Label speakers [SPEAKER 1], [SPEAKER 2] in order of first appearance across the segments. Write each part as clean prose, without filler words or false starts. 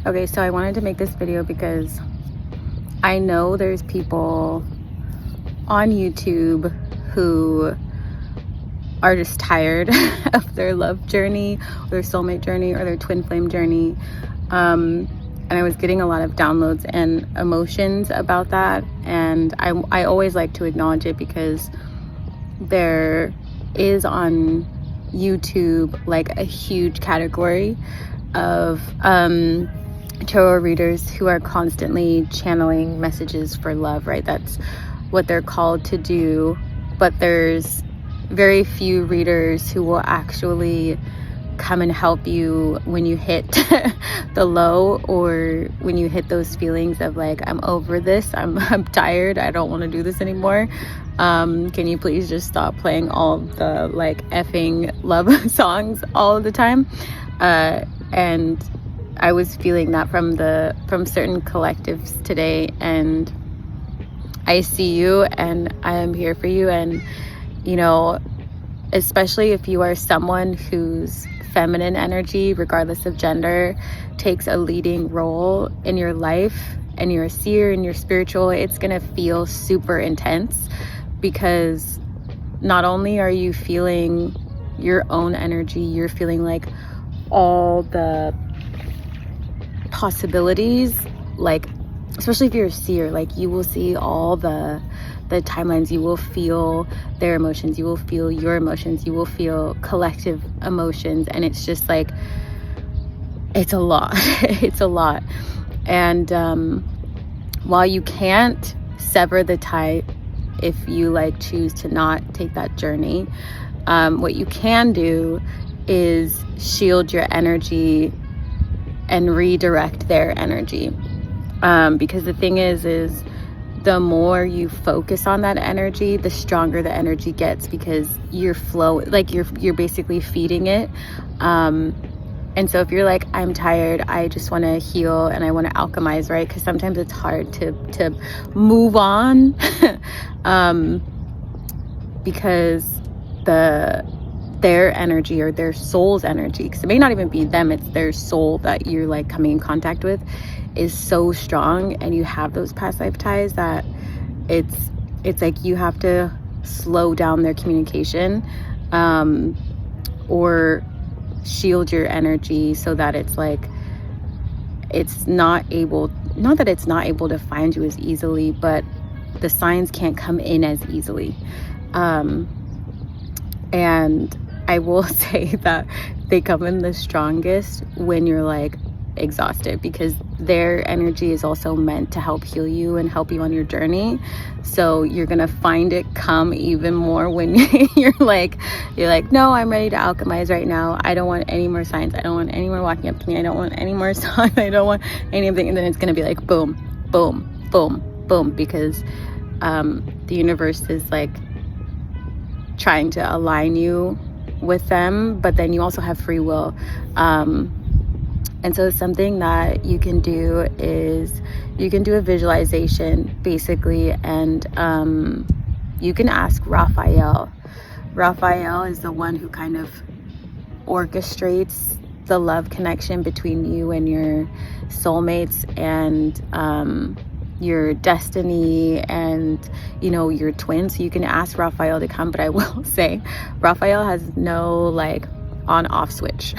[SPEAKER 1] Okay, so I wanted to make this video because I know there's people on YouTube who are just tired of their love journey, or their soulmate journey, or their twin flame journey. And I was getting a lot of downloads and emotions about that. And I always like to acknowledge it because there is on YouTube like a huge category of tarot readers who are constantly channeling messages for love, right? That's what they're called to do. But there's very few readers who will actually come and help you when you hit the low, or when you hit those feelings of like, I'm over this, I'm tired, I don't want to do this anymore. Can you please just stop playing all the like effing love songs all the time? And I was feeling that from certain collectives today, and I see you and I am here for you. And you know, especially if you are someone whose feminine energy, regardless of gender, takes a leading role in your life, and you're a seer and you're spiritual, it's gonna feel super intense, because not only are you feeling your own energy, you're feeling like all the possibilities, like especially if you're a seer, like you will see all the timelines, you will feel their emotions, you will feel your emotions, you will feel collective emotions, and it's just like, it's a lot. It's a lot. And while you can't sever the tie if you like choose to not take that journey, what you can do is shield your energy and redirect their energy, because the thing is the more you focus on that energy, the stronger the energy gets, because you're like you're basically feeding it. And so if you're like, I'm tired, I just want to heal and I want to alchemize, right? Because sometimes it's hard to move on because their energy, or their soul's energy, because it may not even be them, it's their soul that you're like coming in contact with, is so strong, and you have those past life ties that it's like you have to slow down their communication, or shield your energy so that it's like not that it's not able to find you as easily, but the signs can't come in as easily. And I will say that they come in the strongest when you're like exhausted, because their energy is also meant to help heal you and help you on your journey. So you're gonna find it come even more when you're like, no, I'm ready to alchemize right now. I don't want any more signs. I don't want any more walking up to me. I don't want any more signs. I don't want anything. And then it's gonna be like boom, boom, boom, boom, because the universe is like trying to align you with them, but then you also have free will. And so something that you can do is you can do a visualization basically, and you can ask Raphael. Raphael is the one who kind of orchestrates the love connection between you and your soulmates, and your destiny, and you know, your twin. So you can ask Raphael to come, but I will say Raphael has no like on off switch.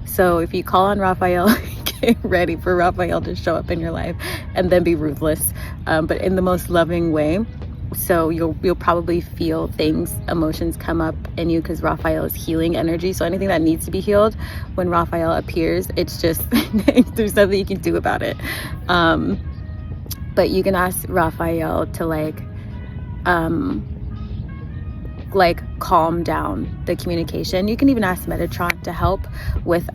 [SPEAKER 1] So if you call on Raphael, get ready for Raphael to show up in your life and then be ruthless, but in the most loving way. So you'll probably feel things, emotions come up in you, because Raphael is healing energy. So anything that needs to be healed, when Raphael appears, it's just there's nothing you can do about it. But you can ask Raphael to like calm down the communication. You can even ask Metatron to help with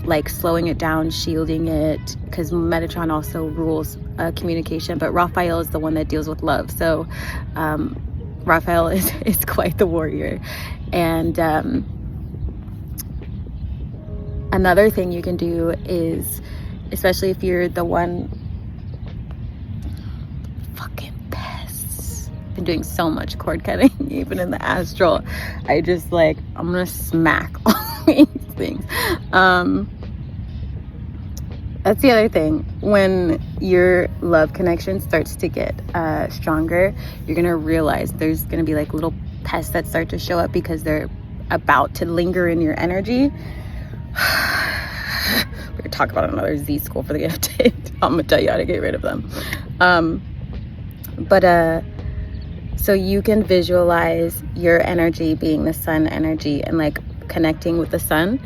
[SPEAKER 1] like slowing it down, shielding it, because Metatron also rules communication, but Raphael is the one that deals with love. So Raphael is quite the warrior. And another thing you can do is, especially if you're the one, fucking pests, been doing so much cord cutting even in the astral, I just like, I'm gonna smack all these things. that's the other thing. When your love connection starts to get stronger, you're gonna realize there's gonna be like little pests that start to show up because they're about to linger in your energy. We're gonna talk about another Z school for the gifted. I'm gonna tell you how to get rid of them. So you can visualize your energy being the sun energy and like connecting with the sun,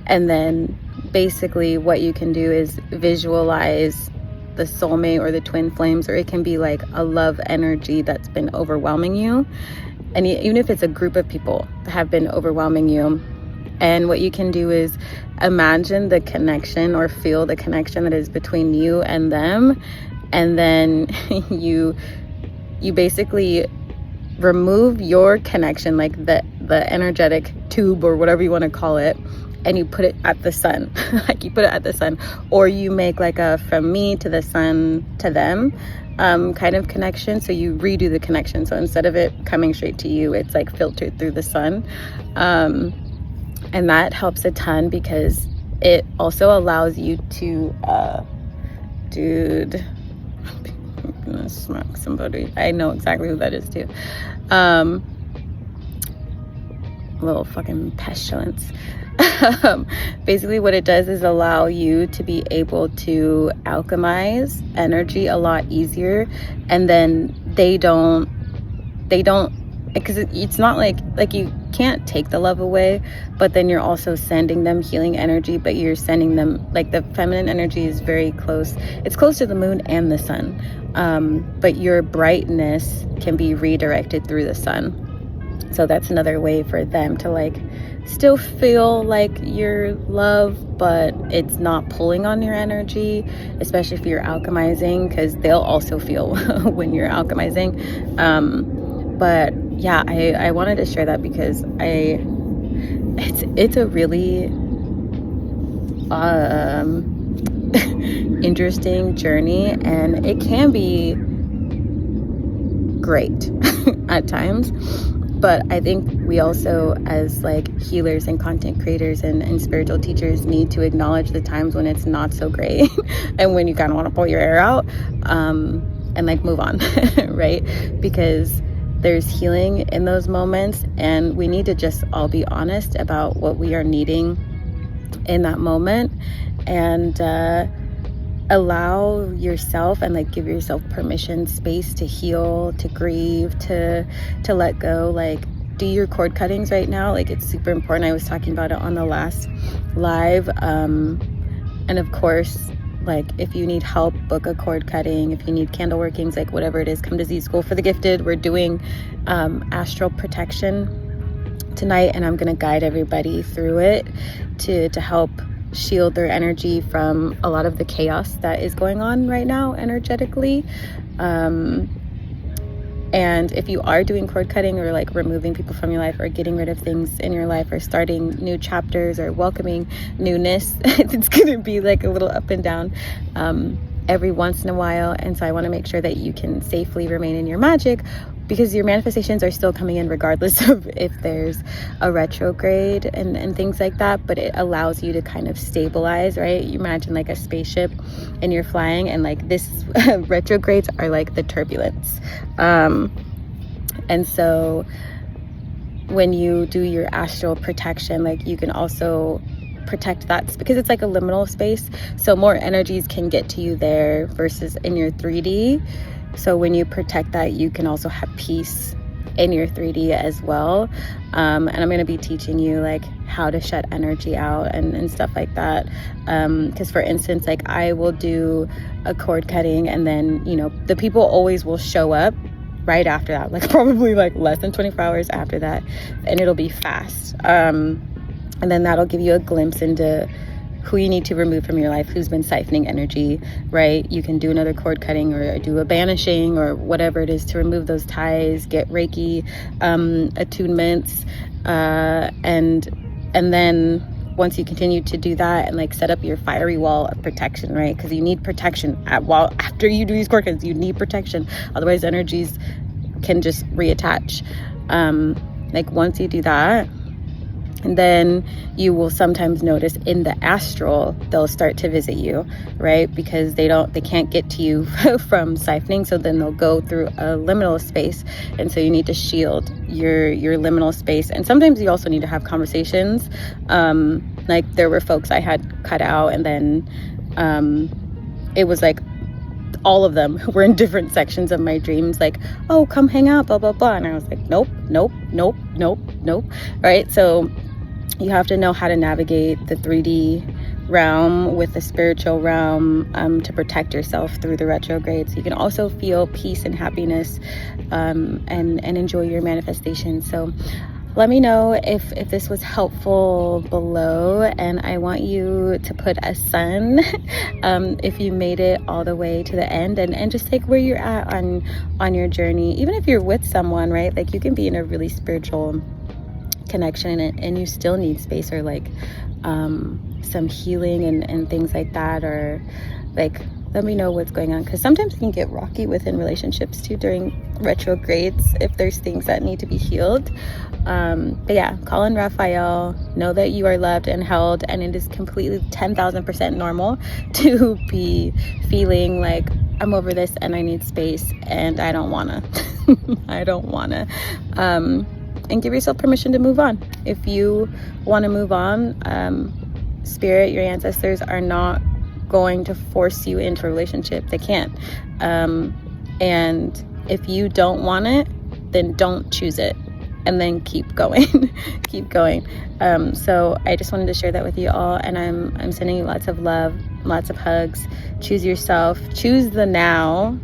[SPEAKER 1] and then basically what you can do is visualize the soulmate or the twin flames, or it can be like a love energy that's been overwhelming you, and even if it's a group of people that have been overwhelming you. And what you can do is imagine the connection or feel the connection that is between you and them, and then you basically remove your connection, like the energetic tube or whatever you want to call it, and you put it at the sun. Like you put it at the sun, or you make like a from me to the sun to them kind of connection. So you redo the connection. So instead of it coming straight to you, it's like filtered through the sun. And that helps a ton because it also allows you to, dude, I'm gonna smack somebody. I know exactly who that is too. Little fucking pestilence. Basically what it does is allow you to be able to alchemize energy a lot easier, and then they don't, because it's not like you can't take the love away, but then you're also sending them healing energy, but you're sending them, like the feminine energy is very close. It's close to the moon and the sun, but your brightness can be redirected through the sun. So that's another way for them to like still feel like your love, but it's not pulling on your energy, especially if you're alchemizing, because they'll also feel when you're alchemizing. But yeah, I wanted to share that because it's a really interesting journey, and it can be great at times. But I think we also, as like healers and content creators and spiritual teachers, need to acknowledge the times when it's not so great and when you kind of want to pull your hair out and like move on, right? Because there's healing in those moments, and we need to just all be honest about what we are needing in that moment, and allow yourself and like give yourself permission, space to heal, to grieve, to let go. Like, do your cord cuttings right now. Like, it's super important. I was talking about it on the last live, and of course, like if you need help, book a cord cutting. If you need candle workings, like whatever it is, come to Z School for the Gifted. We're doing Astral Protection tonight, and I'm gonna guide everybody through it to help shield their energy from a lot of the chaos that is going on right now energetically. And if you are doing cord cutting or like removing people from your life or getting rid of things in your life or starting new chapters or welcoming newness, it's gonna be like a little up and down every once in a while. And so I want to make sure that you can safely remain in your magic, because your manifestations are still coming in regardless of if there's a retrograde and things like that. But it allows you to kind of stabilize, right? You imagine like a spaceship and you're flying, and like this retrogrades are like the turbulence. And so when you do your astral protection, like you can also protect that, because it's like a liminal space, so more energies can get to you there versus in your 3D. So when you protect that, you can also have peace in your 3D as well. And I'm going to be teaching you like how to shut energy out and stuff like that. Because for instance, like I will do a cord cutting, and then, you know, the people always will show up right after that, like probably like less than 24 hours after that, and it'll be fast. And then that'll give you a glimpse into who you need to remove from your life, who's been siphoning energy, right? You can do another cord cutting or do a banishing or whatever it is to remove those ties, get Reiki attunements, and then once you continue to do that and like set up your fiery wall of protection, right? Because you need protection after you do these cord cuttings, you need protection. Otherwise energies can just reattach. Like once you do that, And then you will sometimes notice in the astral, they'll start to visit you, right? Because they can't get to you from siphoning. So then they'll go through a liminal space. And so you need to shield your liminal space. And sometimes you also need to have conversations. Like there were folks I had cut out, and then it was like all of them were in different sections of my dreams, like, oh, come hang out, blah, blah, blah. And I was like, nope, nope, nope, nope, nope. Right? So you have to know how to navigate the 3D realm with the spiritual realm to protect yourself through the retrogrades. You can also feel peace and happiness and enjoy your manifestation. So let me know if this was helpful below, and I want you to put a sun if you made it all the way to the end, and just take where you're at on your journey. Even if you're with someone, right? Like you can be in a really spiritual connection and you still need space, or like some healing and things like that, or like let me know what's going on, because sometimes it can get rocky within relationships too during retrogrades if there's things that need to be healed. But yeah, call in Raphael, know that you are loved and held, and it is completely 10,000% normal to be feeling like I'm over this and I need space and I don't wanna and give yourself permission to move on. If you want to move on, spirit, your ancestors are not going to force you into a relationship. They can't. And if you don't want it, then don't choose it, and then keep going. Keep going. So I just wanted to share that with you all, and I'm sending you lots of love, lots of hugs. Choose yourself, choose the now,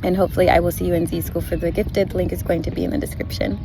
[SPEAKER 1] and hopefully I will see you in Z School for the Gifted. Link is going to be in the description.